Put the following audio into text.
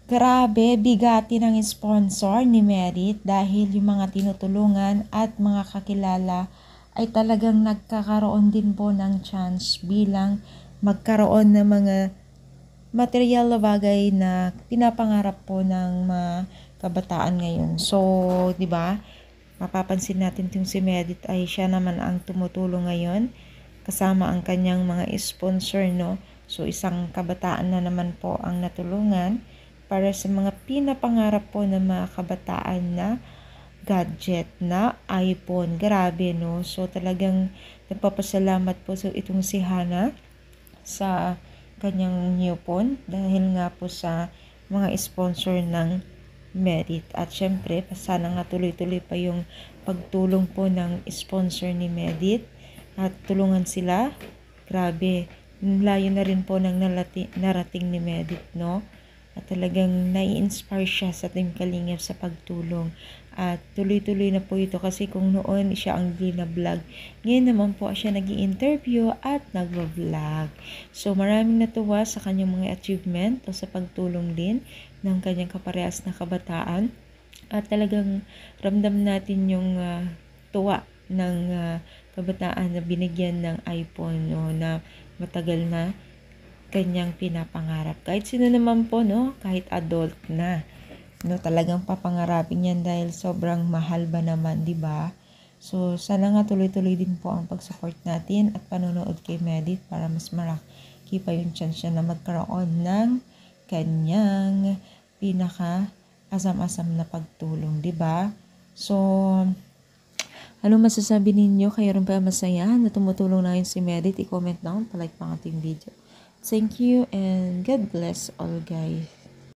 Grabe, bigati ng sponsor ni Merit dahil yung mga tinutulungan at mga kakilala ay talagang nagkakaroon din po ng chance bilang magkaroon ng mga material na bagay na pinapangarap po ng mga kabataan ngayon. So, 'di ba? Mapapansin natin yung si Merit ay siya naman ang tumutulong ngayon kasama ang kanyang mga sponsor, no? So, isang kabataan na naman po ang natulungan para sa mga pinapangarap po ng mga kabataan na gadget na iPhone. Grabe, no? So, talagang nagpapasalamat po sa itong si Hana sa kanyang new phone dahil nga po sa mga sponsor ng Merit. At syempre, sana nga tuloy-tuloy pa yung pagtulong po ng sponsor ni Merit at tulungan sila. Grabe, layo na rin po ng narating ni Merit, no? At talagang nai-inspire siya sa Team Kalingap sa pagtulong. At tuloy-tuloy na po ito kasi kung noon siya ang vlog, ngayon naman po siya nag-i-interview at nag-vlog. So maraming natuwa sa kanyang mga achievement o sa pagtulong din ng kanyang kaparehas na kabataan. At talagang ramdam natin yung tuwa ng kabataan na binigyan ng iPhone, no, na matagal na kanyang pinapangarap. Kahit sino naman po, no, kahit adult na, no, talagang papangarapin yan dahil sobrang mahal ba naman, di ba? So, sana nga tuloy-tuloy din po ang pag-support natin at panonood kay Merit para mas malaki pa yung chance niya na magkaroon ng kanyang pinaka asam-asam na pagtulong, di ba? So, ano masasabi ninyo? Kayo rin pa masaya na tumutulong na yun si Merit? I-comment down, palike pa ang ating video. Thank you and God bless all guys.